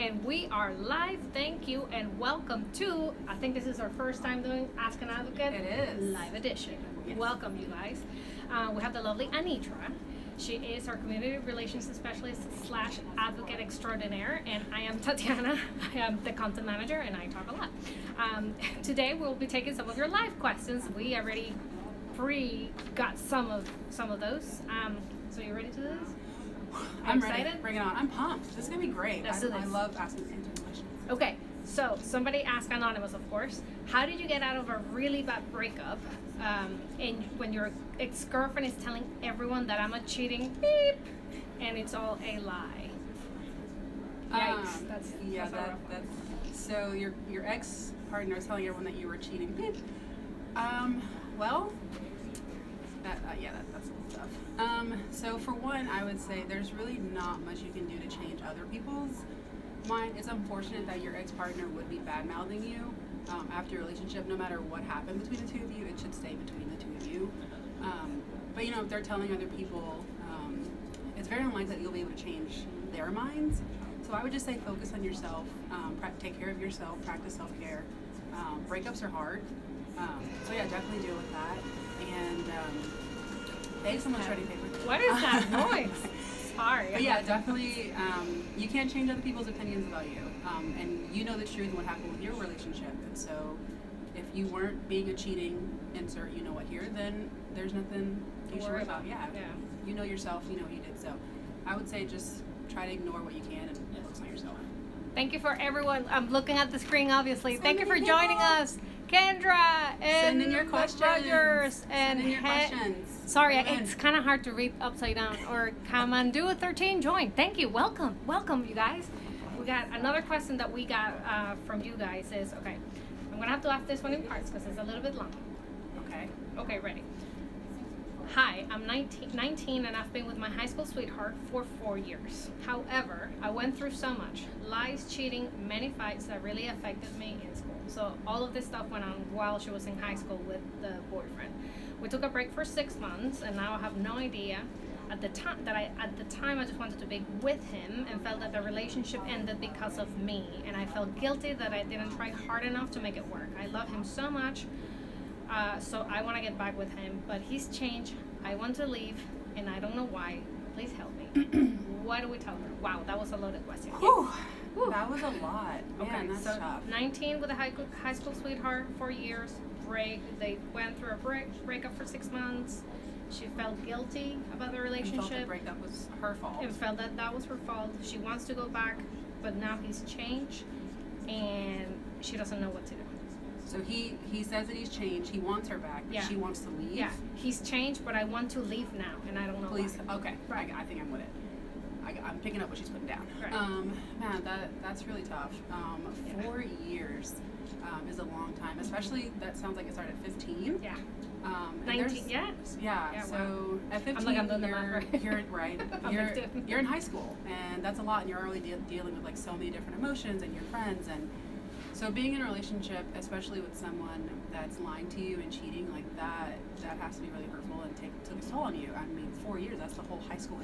And we are live. Thank you and welcome to, I think this is our first time doing Ask an Advocate. It is. Live edition. Yes. Welcome, you guys. We have the lovely Anitra. She is our community relations specialist / advocate extraordinaire, and I am Tatiana. I am the content manager, and I talk a lot. Today we'll be taking some of your live questions. We already got some of those. So you ready to do this? I'm excited? ready. Bring it on. I'm pumped. This is gonna be great. Let's do this. I love asking questions. Okay, so somebody asked anonymous, of course. How did you get out of a really bad breakup? And when your ex-girlfriend is telling everyone that I'm a cheating beep, and it's all a lie. Yikes! That's a rough one. That's so your ex partner is telling everyone that you were cheating. Beep. Well, that's a little tough. So for one, I would say there's really not much you can do to change other people's mind. It's unfortunate that your ex-partner would be bad-mouthing you after your relationship. No matter what happened between the two of you, it should stay between the two of you. But if they're telling other people, it's very unlikely that you'll be able to change their minds. So I would just say focus on yourself, take care of yourself, practice self-care. Breakups are hard. So yeah, definitely deal with that. And hey, someone's shredding paper. What is that noise? Sorry. But yeah, definitely, you can't change other people's opinions about you. And you know the truth and what happened with your relationship. And so if you weren't being a cheating insert, you know what here, then there's nothing you should worry about. Yeah. You know yourself, you know what you did. So I would say just try to ignore what you can and focus on yourself. Thank you for everyone. I'm looking at the screen, obviously. Thank you for joining us. Kendra and Send in your questions. Rogers and Send in your questions. Sorry, Come in. it's kind of hard to read upside down. Or Kamandu 13 join. Thank you. Welcome, you guys. We got another question that we got from you guys. Is okay. I'm gonna have to ask this one in parts because it's a little bit long. Okay, ready. Hi, I'm 19 and I've been with my high school sweetheart for 4 years. However, I went through so much. Lies, cheating, many fights that really affected me in school. So all of this stuff went on while she was in high school with the boyfriend. We took a break for 6 months and now I have no idea at the time I just wanted to be with him and felt that the relationship ended because of me. And I felt guilty that I didn't try hard enough to make it work. I love him so much. So I want to get back with him, but he's changed. I want to leave, and I don't know why. Please help me. What do we tell her? Wow, that was a loaded question. Whew. That was a lot. Man, that's so tough. 19 with a high school sweetheart, 4 years, break. They went through a breakup for 6 months. She felt guilty about the relationship. And felt the breakup was her fault. And felt that was her fault. She wants to go back, but now he's changed, and she doesn't know what to do. So he says that he's changed. He wants her back. But she wants to leave. Yeah, he's changed, but I want to leave now, and I don't know Please. why. Okay. Right. I think I'm with it. I'm picking up what she's putting down. Right. Man, that's really tough. 4 years is a long time, especially that sounds like it started at 15. Yeah. 19. Yeah. Yeah. So wow. at 15, I'm like, I'm doing the math right. you're right. You're in high school, and that's a lot, and you're already dealing with like so many different emotions and your friends and. So being in a relationship, especially with someone that's lying to you and cheating like that has to be really hurtful and took a toll on you. I mean, 4 years, that's the whole high school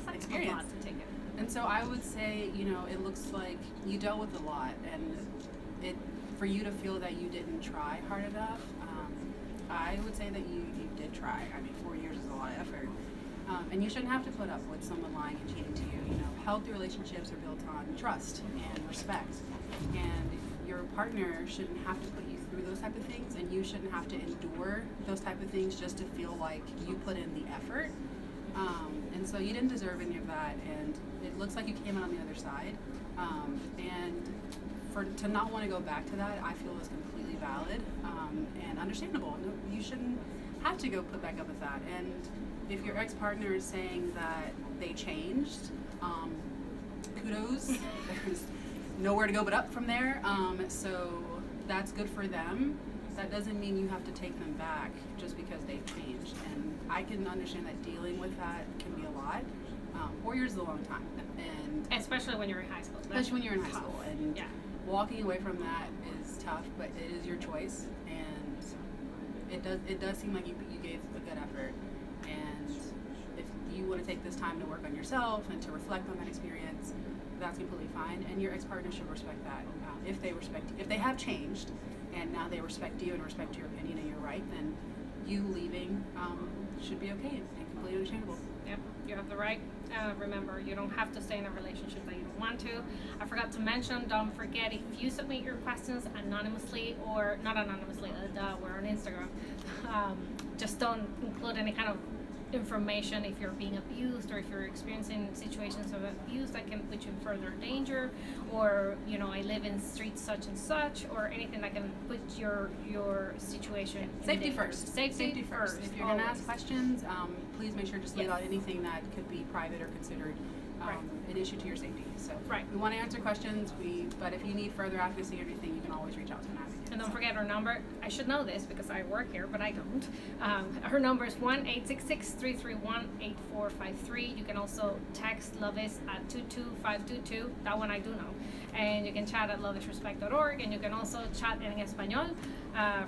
That's experience. a lot to take it. And so I would say, it looks like you dealt with a lot, and for you to feel that you didn't try hard enough, I would say that you did try. I mean, 4 years is a lot of effort. And you shouldn't have to put up with someone lying and cheating to you. Healthy relationships are built on trust and respect. And your partner shouldn't have to put you through those type of things, and you shouldn't have to endure those type of things just to feel like you put in the effort. And so you didn't deserve any of that, and it looks like you came out on the other side. And to not want to go back to that, I feel is completely valid and understandable. No, you shouldn't have to go put back up with that. And if your ex-partner is saying that they changed, kudos. There's nowhere to go but up from there. So that's good for them. That doesn't mean you have to take them back just because they've changed. And I can understand that dealing with that can be a lot. 4 years is a long time, and especially when you're in high school. Especially when you're in high school, and yeah. Walking away from that is tough, but it is your choice, and it does seem like you gave a good effort. And if you want to take this time to work on yourself and to reflect on that experience, that's completely fine, and your ex-partner should respect that. If they have changed, and now they respect you and respect your opinion and you're right, then you leaving should be okay and completely understandable. Yep, you have the right. Remember, you don't have to stay in a relationship that you don't want to. I forgot to mention, don't forget, if you submit your questions anonymously, or not anonymously, we're on Instagram, just don't include any kind of information if you're being abused, or if you're experiencing situations of abuse that can put you in further danger, or I live in street such and such, or anything that can put your situation in Safety danger. first. Safety first. If you're going to always. ask questions, please make sure just leave Yes. out anything that could be private or considered Right. an issue to your safety. So Right. we want to answer questions, but if you need further advocacy or anything, you can always reach out to an advocate. And don't forget our number. I should know this because I work here, but I don't. Her number is 1-866-331-8453. You can also text Lovis at 22522. That one I do know. And you can chat at lovisrespect.org, and you can also chat en español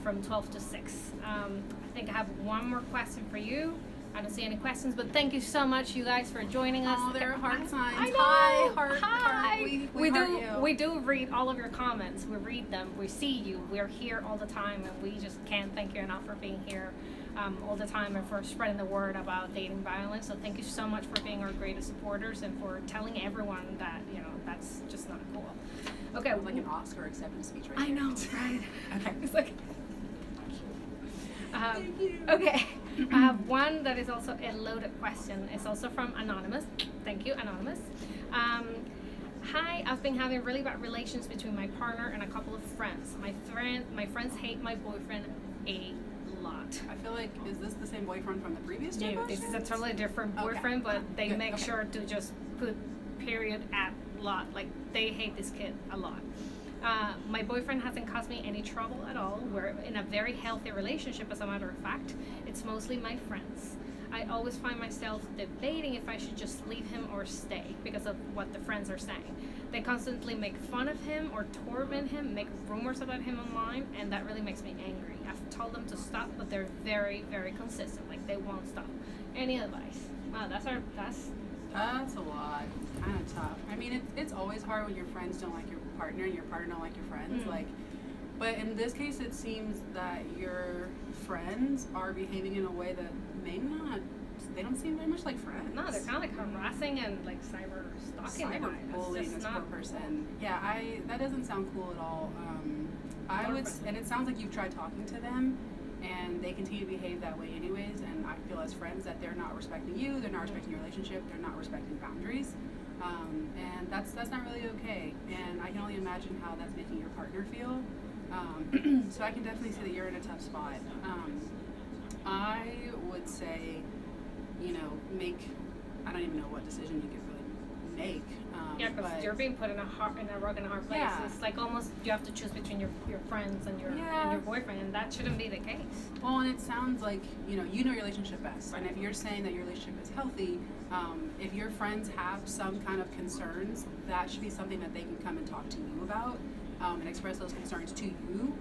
from 12 to 6. I think I have one more question for you. I don't see any questions, but thank you so much, you guys, for joining us. Oh, there are heart signs. I know. Hi, heart. Hi. We heart do. you. We do read all of your comments. We read them. We see you. We're here all the time, and we just can't thank you enough for being here all the time and for spreading the word about dating violence. So thank you so much for being our greatest supporters and for telling everyone that that's just not cool. Okay. It was like an Oscar acceptance speech right I there. know, right? Okay. It's like. Thank you. Okay. I have one that is also a loaded question. It's also from Anonymous. Thank you, Anonymous. Hi, I've been having really bad relations between my partner and a couple of friends. My friends hate my boyfriend a lot. I feel like, is this the same boyfriend from the previous two No, this is a questions? totally different Okay. boyfriend, but they Good, make okay. sure to just put period at lot. Like, they hate this kid a lot. My boyfriend hasn't caused me any trouble at all. We're in a very healthy relationship, as a matter of fact. It's mostly my friends. I always find myself debating if I should just leave him or stay because of what the friends are saying. They constantly make fun of him or torment him, make rumors about him online, and that really makes me angry. I've told them to stop, but they're very, very consistent. Like, they won't stop. Any advice? Wow, that's That's a lot. Kind of tough. I mean, it's always hard when your friends don't like your partner and your partner don't like your friends. Mm. But in this case, it seems that your friends are behaving in a way that they don't seem very much like friends. no, they're kind of like harassing and like cyber stalking. the guy. That's Cyberbullying just this poor not person. Yeah, that doesn't sound cool at all. And it sounds like you've tried talking to them, and they continue to behave that way anyways. And I feel as friends that they're not respecting you, they're not respecting your relationship, they're not respecting boundaries, and that's not really okay. And I can only imagine how that's making your partner feel. So I can definitely see that you're in a tough spot. I would say, I don't even know what decision you could really make. Yeah, because but you're being put in a rock and a hard place. Yeah. It's like almost you have to choose between your friends and your Yeah. boyfriend, and that shouldn't be the case. Well, and it sounds like you know your relationship best, and if you're saying that your relationship is healthy, if your friends have some kind of concerns, that should be something that they can come and talk to you about, and express those concerns to you.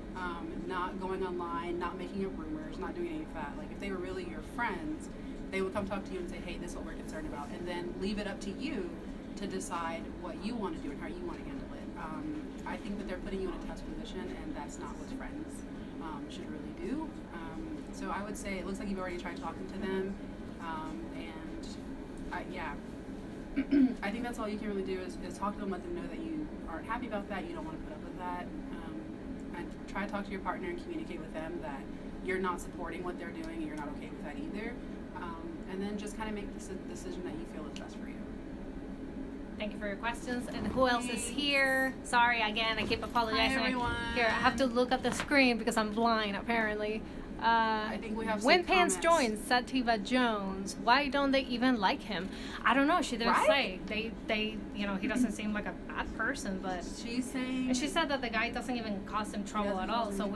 Not going online, not making up rumors, not doing any of that. Like, if they were really your friends, they would come talk to you and say, hey, this is what we're concerned about, and then leave it up to you to decide what you want to do and how you want to handle it. I think that they're putting you in a tough position, and that's not what friends should really do. So I would say it looks like you've already tried talking to them, and I think that's all you can really do is talk to them, let them know that you aren't happy about that, you don't want to put up with that, and try to talk to your partner and communicate with them that you're not supporting what they're doing and you're not okay with that either, and then just kind of make the decision that you feel is best for you. Thank you for your questions. And who else is here? Sorry, again, I keep apologizing. Hi, everyone. Here, I have to look at the screen because I'm blind, apparently. I think we have some When Pants comments. joins, Sativa Jones. Why don't they even like him? I don't know. She didn't Right? say. They, he doesn't seem like a bad person, but. She's saying, And she said that the guy doesn't even cause him trouble doesn't at all, cause so him-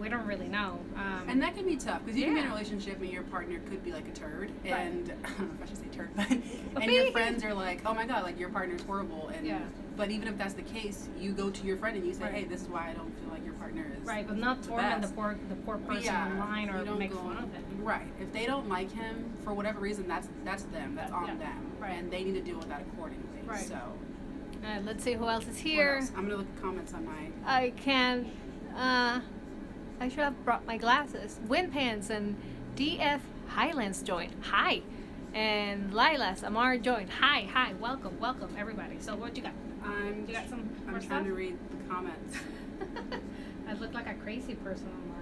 we don't really know. and that can be tough because you can be in a Yeah. relationship and your partner could be like a turd, Right. and I don't know if I should say turd, but and bee. your friends are like, oh my god, like your partner's horrible, and Yeah. but even if that's the case, you go to your friend and you say, Right. hey, this is why I don't feel like your partner is Right, but not the torment the best. poor person Yeah, online or you don't make go- fun of him. Right. If they don't like him for whatever reason, that's them. That's on Yeah. them, Right. and they need to deal with that accordingly. Right. So Let's see who else is What here. else? I'm gonna look at comments on my. I can. I should have brought my glasses. Windpants and DF Highlands joined. Hi. And Lilas Amar joined. Hi. Welcome, everybody. So what you got? You got some more I'm stuff? trying to read the comments. I look like a crazy person online.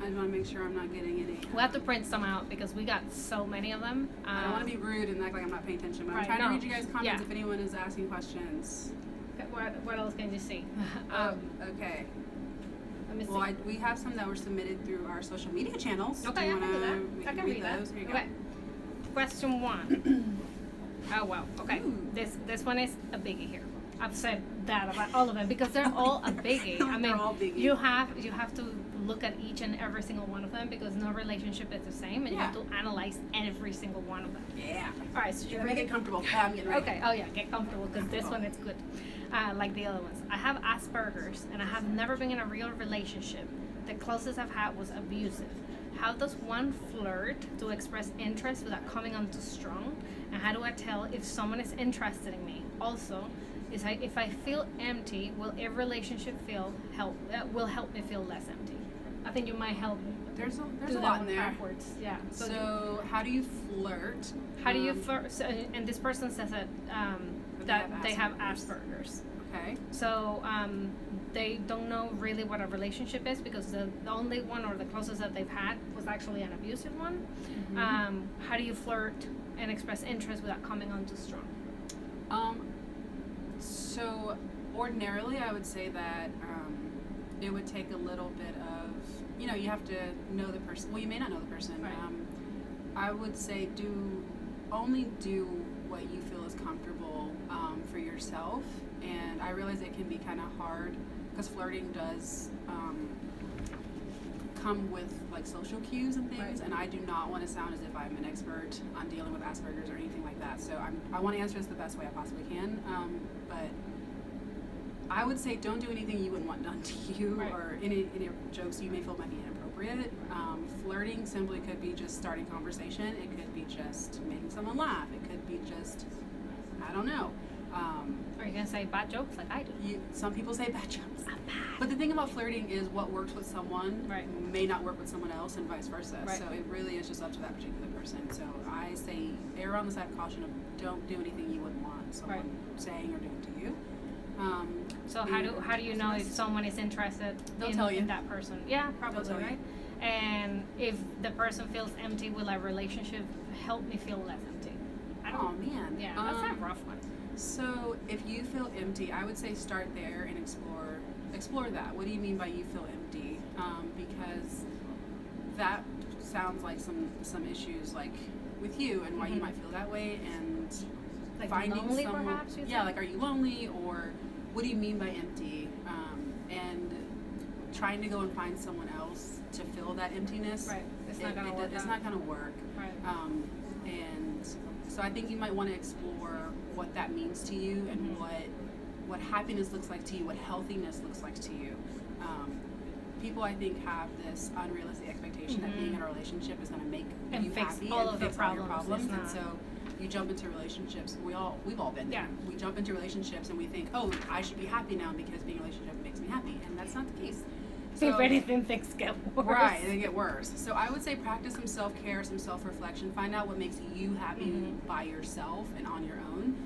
I just want to make sure I'm not getting any. We'll have to print some out because we got so many of them. I don't want to be rude and act like I'm not paying attention, but I'm Right, trying no. to read you guys' comments Yeah. if anyone is asking questions. What else can you see? Okay. Let me see. Well, we have some that were submitted through our social media channels. Okay, you I can do wanna- that. we I can read that. those? Here you Okay. Question 1. Oh wow. Okay. Ooh. This one is a biggie here. I've said that about all of them because they're all a biggie. I mean, They're all biggie. you have to look at each and every single one of them because no relationship is the same, and you have Yeah. to analyze every single one of them. go. Yeah. All right. So you Let me ready? get comfortable. I'm getting ready. Okay. Oh yeah, get comfortable because this one is good. Like the other ones. I have Asperger's and I have never been in a real relationship. The closest I've had was abusive. How does one flirt to express interest without coming on too strong? And how do I tell if someone is interested in me? Also, if I feel empty, will every relationship will help me feel less empty? I think you might help. There's do a that lot one in there. backwards. Yeah. So how do you flirt? how do you flirt? So, and this person says that they have Asperger's. Okay. So they don't know really what a relationship is because the only one or the closest that they've had was actually an abusive one. Mm-hmm. How do you flirt and express interest without coming on too strong? So ordinarily, I would say that it would take a little bit of, you have to know the person. Well, you may not know the person. Right. I would say only do what you feel is comfortable for yourself. And I realize it can be kind of hard because flirting does come with like social cues and things, Right. and I do not want to sound as if I'm an expert on dealing with Asperger's or anything like that. So I want to answer this the best way I possibly can. But I would say don't do anything you wouldn't want done to you, Right. or any jokes you may feel might be inappropriate. Flirting simply could be just starting conversation. It could be just making someone laugh. It could be just, I don't know. Are you gonna say bad jokes like I do? Some people say bad jokes. I'm bad. But the thing about flirting is what works with someone Right. may not work with someone else, and vice versa. Right. So it really is just up to that particular person. So I say err on the side of caution of don't do anything you wouldn't want someone Right. saying or doing to you. So how do you know if someone is interested They'll tell you. in that person? Yeah, probably, tell you. right? And if the person feels empty, will a relationship help me feel less empty? I Oh don't. man. Yeah, that's a rough one. So if you feel empty, I would say start there and explore that. What do you mean by you feel empty? Because that sounds like some issues like with you and why you Mhm. might feel that way, and Like finding lonely, someone. perhaps. You Yeah, think? like are you lonely, or what do you mean by empty? And trying to go and find someone else to fill that emptiness. Right. It's not gonna work. It's out. not gonna work. Right. And so I think you might want to explore what that means to you and Mhm. what happiness looks like to you, what healthiness looks like to you. People, I think, have this unrealistic expectation that being in a relationship is going to make And you fix happy all and of the fix all your problems. problems. It's And not. so you jump into relationships. We've all been there. Yeah. We jump into relationships and we think, oh, I should be happy now because being in a relationship makes me happy, and that's not the case. If anything, things get worse. Right, they get worse. So I would say practice some self-care, some self-reflection. Find out what makes you happy Mhm. by yourself and on your own.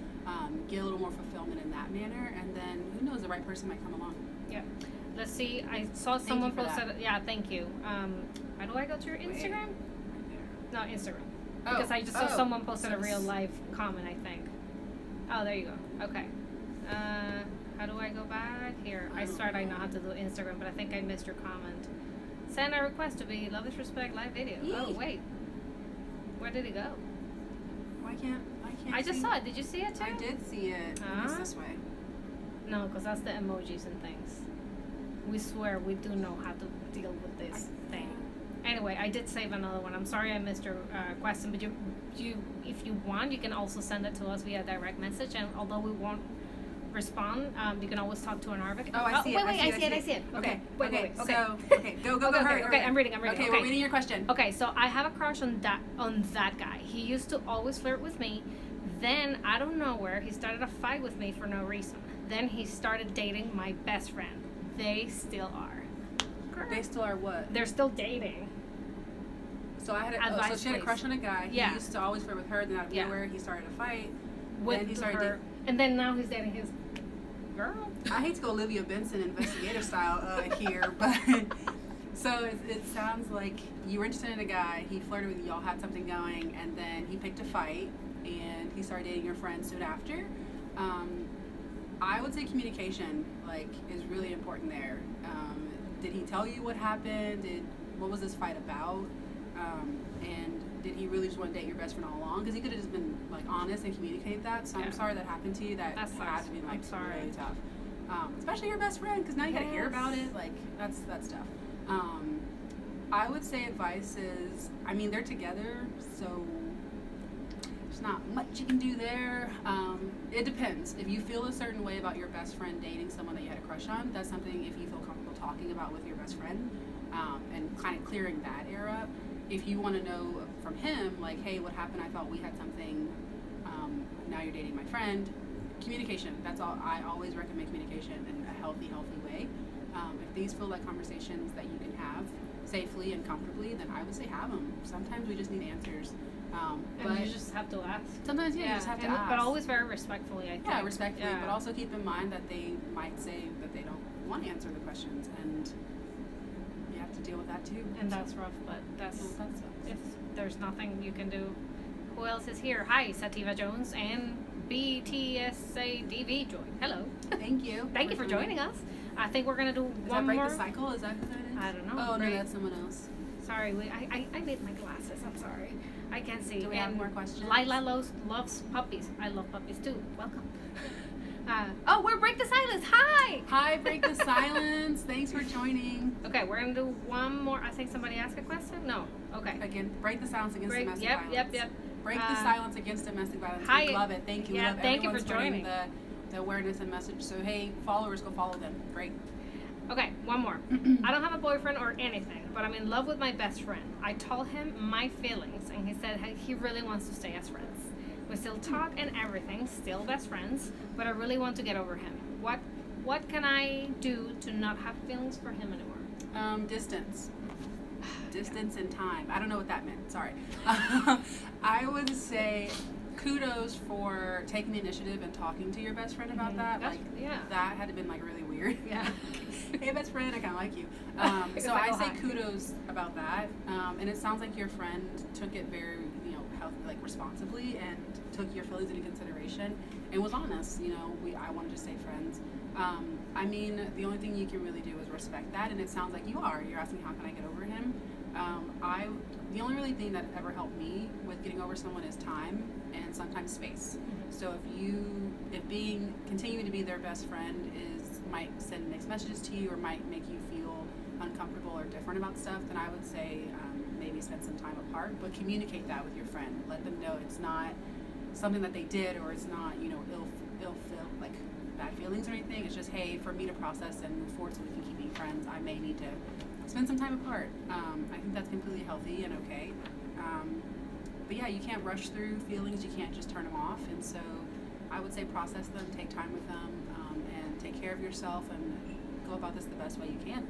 Get a little more fulfillment in that manner, and then who knows, the right person might come along. Yeah. Let's see. I saw Thank someone you for posted. that. Yeah, thank you. How do I go to your Wait. Instagram? Right there. No, Instagram. Oh, Because I just saw oh, someone posted so a real this- life comment, I think. Oh, there you go. Okay. How do I go back? Here. I swear I know how to do Instagram, but I think I missed your comment. Send a request to be Love is Respect live video. Oh, Yee. wait. Where did it go? Why can't I just see? saw it. Did you see it too? I did see it. It's Huh? this way. No, because that's the emojis and things. We swear we do know how to deal with this thing. Anyway, I did save another one. I'm sorry I missed your question, but you, if you want, you can also send it to us via direct message. And although we won't respond, you can always talk to an Arvic. Oh, I see it. Wait, I see I see it. Okay, wait. Okay. Okay. So, okay, go, Okay, hurry, okay, hurry. I'm reading. Okay, Okay. we're reading your question. Okay, so I have a crush on that guy. He used to always flirt with me. Then, out of nowhere, he started a fight with me for no reason. Then he started dating my best friend. They still are. Girl. They still are what? They're still dating. So I had so Advice, she had a please. crush on a guy. He Yeah. used to always flirt with her. Then out of Yeah. nowhere, he started a fight. With then he started her. And then now he's dating his girl. I hate to go Olivia Benson investigative style here, but so it sounds like you were interested in a guy. He flirted with you. Y'all had something going, and then he picked a fight, and he started dating your friend soon after. I would say communication is really important there. Did he tell you what happened? What was this fight about? And did he really just want to date your best friend all along? Because he could have just been honest and communicated that. So Yeah. I'm sorry that happened to you. That sucks. had to be I'm sorry. really tough. Especially your best friend, because now you got to hear Yes. about it. That's tough. I would say advice is, they're together, so there's not much you can do there. It depends. If you feel a certain way about your best friend dating someone that you had a crush on, that's something if you feel comfortable talking about with your best friend, and kind of clearing that air up. If you want to know from him, hey, what happened? I thought we had something. Now you're dating my friend. Communication. That's all. I always recommend communication in a healthy way. If these feel like conversations that you can have safely and comfortably, then I would say have them. Sometimes we just need answers. But And you just have to ask. sometimes, you just have to ask. But always very respectfully, I think. Yeah, respectfully, Yeah. but also keep in mind that they might say that they don't want to answer the questions, and you have to deal with that too. And that's rough, but that's So that sucks. if there's nothing you can do. Who else is here? Hi, Sativa Jones and BTSADV Joy. Hello. Thank you. Thank you for joining us. I think we're gonna do Is one that Break more. the Cycle? Is that who that is? I don't know. Oh, no, Break- that's someone else. Sorry, I need my glasses. I'm sorry. I can't see. Do we have more questions? Lila loves puppies. I love puppies too. Welcome. We're Break the Silence. Hi. Hi, Break the Silence. Thanks for joining. Okay, we're gonna do one more. I think somebody asked a question. No. Okay. Again, break the silence against domestic Yep. violence. Yep. Break the silence against domestic violence. Hi. We love it. Thank you. Yeah, We love thank you for everyone spreading joining. the awareness and message. So, hey, followers, go follow them. Great. Okay, one more. I don't have a boyfriend or anything, but I'm in love with my best friend. I told him my feelings, and he said he really wants to stay as friends. We still talk and everything, still best friends, but I really want to get over him. What can I do to not have feelings for him anymore? Distance. Distance and time. I don't know what that meant. Sorry. I would say kudos for taking the initiative and talking to your best friend about that. Yeah. That had to been really weird. Yeah. Hey, best friend, I kind of like you. Because So I I know say hi. kudos about that. And it sounds like your friend took it very, healthy, responsibly, and took your feelings into consideration and was honest. I want to just stay friends. The only thing you can really do is respect that, and it sounds like you are. You're asking, how can I get over him? The only really thing that ever helped me with getting over someone is time and sometimes space. So if continuing to be their best friend might send mixed messages to you or might make you feel uncomfortable or different about stuff, then I would say maybe spend some time apart, but communicate that with your friend. Let them know it's not something that they did, or it's not ill feel bad feelings or anything. It's just, hey, for me to process and move forward so we can keep being friends, I may need to spend some time apart. I think that's completely healthy and okay. But yeah, you can't rush through feelings. You can't just turn them off. And so I would say process them, take time with them, and take care of yourself and go about this the best way you can.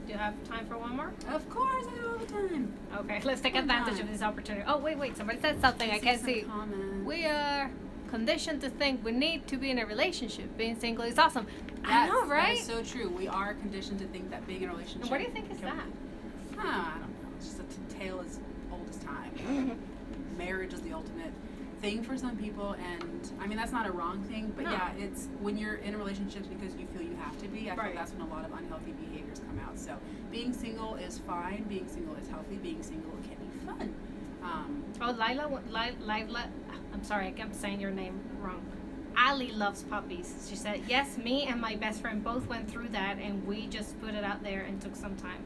Do you have time for one more? Of course, I do all the time. Okay, let's take One advantage time. of this opportunity. Oh, wait, somebody said something. I can't some see. comments. We are conditioned to think we need to be in a relationship. Being single is awesome. I Yes, know, right? That is so true. We are conditioned to think that being in a relationship. And what do you think is that? I don't know. It's just a tale as old as time. Marriage is the ultimate thing for some people, and that's not a wrong thing, but No. yeah, it's when you're in a relationship because you feel you have to be. I Right. feel that's when a lot of unhealthy behaviors come out. So being single is fine. Being single is healthy. Being single can be fun. Oh, Lila, I'm sorry, I kept saying your name wrong. Ali loves puppies. She said, yes, me and my best friend both went through that, and we just put it out there and took some time.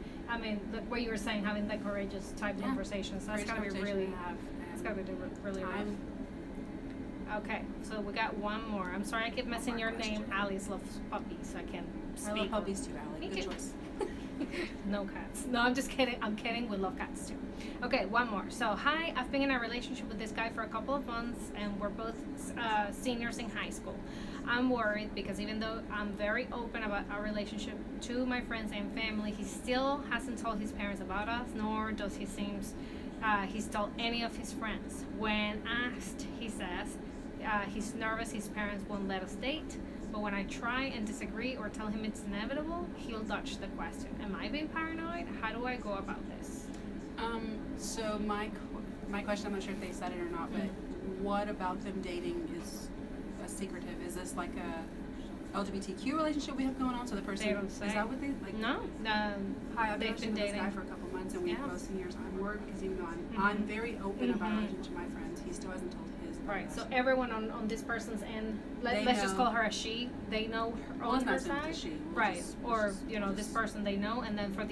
Look what you were saying, having the courageous type Yeah. conversations. That's Great gotta be conversation really, to have, it's and gotta be really rough. time. Okay, so we got one more. I'm sorry I keep messing more your name. question. Alice loves puppies. I can speak. I love puppies too, Allie. Me Good too. choice. No cats. No, I'm just kidding. I'm kidding. We love cats too. Okay, one more. So, hi, I've been in a relationship with this guy for a couple of months, and we're both seniors in high school. I'm worried because even though I'm very open about our relationship to my friends and family, he still hasn't told his parents about us, nor does he seems he's told any of his friends. When asked, he says he's nervous his parents won't let us date, but when I try and disagree or tell him it's inevitable, he'll dodge the question. Am I being paranoid? How do I go about this? So my question, I'm not sure if they said it or not, but what about them dating is secretive? Is this like a LGBTQ relationship we have going on? So the person, They don't say. is that what they like? No, Hi, I've been they've been with this guy dating. for a couple months, and we've Yeah. both seen yours onward because even though I'm very open about Mhm. religion to my friends, he still hasn't told his. Right. So everyone on this person's end, They let's just know. call her a she. They know her Well, on it's her not saying side, it's a she. We'll right? just- Or we'll this just- person they know, and then for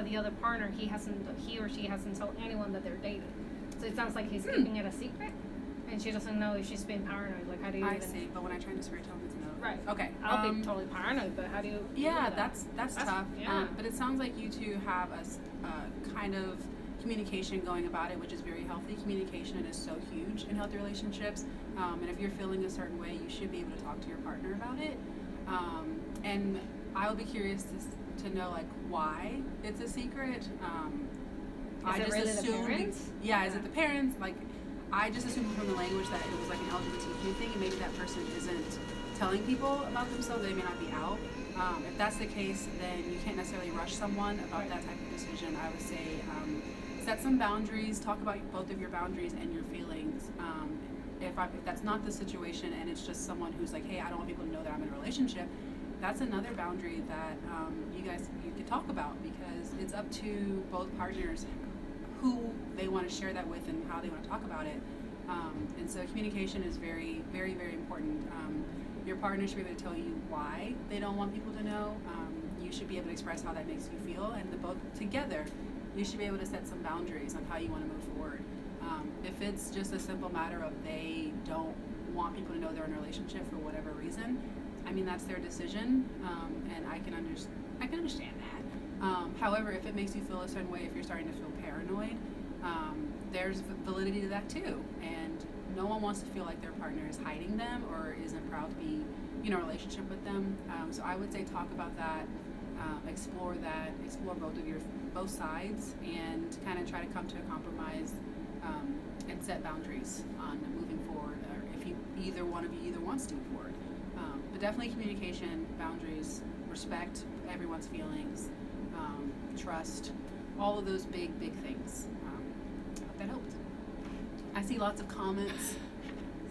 the other partner, he or she hasn't told anyone that they're dating. So it sounds like he's keeping it a secret, and she doesn't know if she's being paranoid. Like, how do you? I even, see, but when I try to disagree, tell him it's a no. Right. Okay. I'll be totally paranoid, but how do you? deal Yeah, with that? that's tough. Yeah. But it sounds like you two have a kind of communication going about it, which is very healthy. Communication is so huge in healthy relationships. And if you're feeling a certain way, you should be able to talk to your partner about it. And I'll be curious to know like why it's a secret. I it just really the assumed parents? Yeah, is it the parents? Like, I just assumed from the language that it was like an LGBTQ thing, and maybe that person isn't telling people about themselves. They may not be out. If that's the case, then you can't necessarily rush someone about that type of decision. I would say set some boundaries. Talk about both of your boundaries and your feelings. If that's not the situation, and it's just someone who's like, hey, I don't want people to know that I'm in a relationship, that's another boundary that you could talk about, because it's up to both partners who they want to share that with and how they want to talk about it. And so communication is very, very, very important. Your partner should be able to tell you why they don't want people to know. You should be able to express how that makes you feel, and both together, you should be able to set some boundaries on how you want to move forward. If it's just a simple matter of they don't want people to know they're in a relationship for whatever reason, I mean, that's their decision, and I can understand that. However, if it makes you feel a certain way, if you're starting to feel paranoid, there's validity to that too. And no one wants to feel like their partner is hiding them or isn't proud to be, in a relationship with them. So I would say talk about that, explore both sides, and kind of try to come to a compromise, and set boundaries on moving forward, or if either one of you wants to move forward. But definitely communication, boundaries, respect everyone's feelings, trust, all of those big things. I hope that helped. I see lots of comments.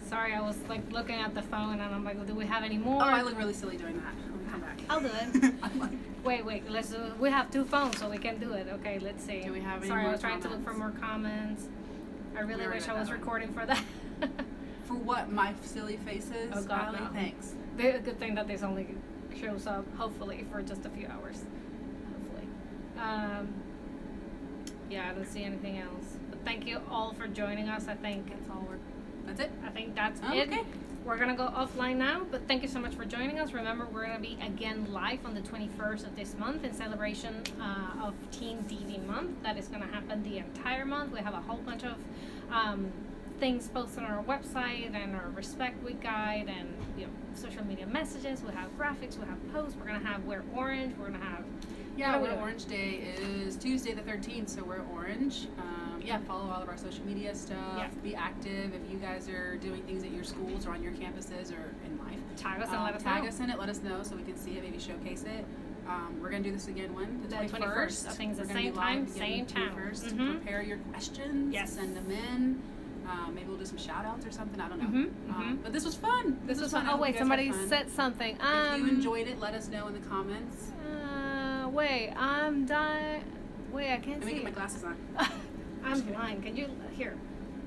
Sorry, I was like looking at the phone, and I'm like, do we have any more? Oh, I look really silly doing that. Let me come back. I'll do it. I'm like, Wait, let's do it. We have two phones, so we can do it. Okay, let's see. Do we have any Sorry, more I was trying to look for more comments? comments. I really We wish already I read was that one. recording for that. for what? My silly faces? Oh, God, Allie? no. Thanks. The good thing that this only shows up, hopefully, for just a few hours. Hopefully. Yeah, I don't see anything else. But thank you all for joining us. I think That's it? I think that's Oh, it. okay. We're gonna go offline now, but thank you so much for joining us. Remember, we're gonna be again live on the 21st of this month in celebration of Teen DV Month. That is gonna happen the entire month. We have a whole bunch of things posted on our website and our Respect Week guide, and social media messages. We have graphics. We have posts. We're gonna have Wear Orange. We're gonna have Yeah, what are we Wear doing? Orange Day is Tuesday the 13th, so we're orange. Follow all of our social media stuff. Yeah. Be active. If you guys are doing things at your schools or on your campuses or in life, tag us and let us tag know. us in it. Let us know so we can see it. Maybe showcase it. We're gonna do this again when The 21st. I think it's the We're gonna same be live time, again same channel. 21st. Mhm. Prepare your questions. Yes. Send them in. Maybe we'll do some shout outs or something. I don't know. Mhm, mhm. But this was fun. This was fun. I oh hope you wait, guys somebody had fun. said something. If you enjoyed it, let us know in the comments. Wait, I'm dying. Wait, I can't Let me see. get my glasses on. I'm blind. Can you here?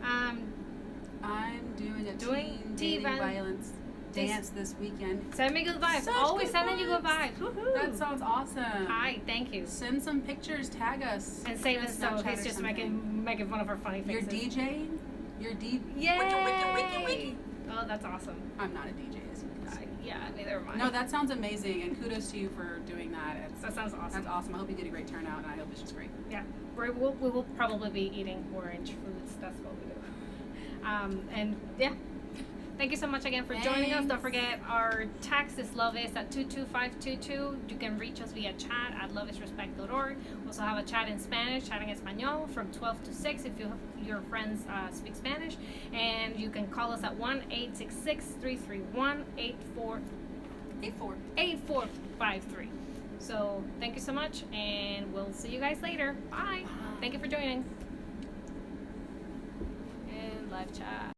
I'm doing a Doing teen teen dating vi- violence dance this weekend. Send me good vibes. Such Always good sending you good vibes. vibes. Woohoo! That sounds awesome. Hi, thank you. Send some pictures, tag us. And save us so Snapchat he's or just something. making fun of our funny You're faces. DJing? You're Yay! Wiki. Oh, that's awesome. I'm not a DJ, as you can see. Yeah, neither am I. No, that sounds amazing, and kudos to you for doing that. that sounds awesome. That's awesome. I hope you get a great turnout, and I hope it's just great. Yeah, we will probably be eating orange foods. That's what we do. And yeah, Thank you so much again for joining us. Don't Thanks. forget our text is loveis at 22522. You can reach us via chat at loveisrespect.org. We also have a chat in Spanish, chat en español, from 12 to 6 if your friends speak Spanish. And you can call us at 1-866-331-8453. So thank you so much, and we'll see you guys later. Bye. Thank you for joining. And live chat.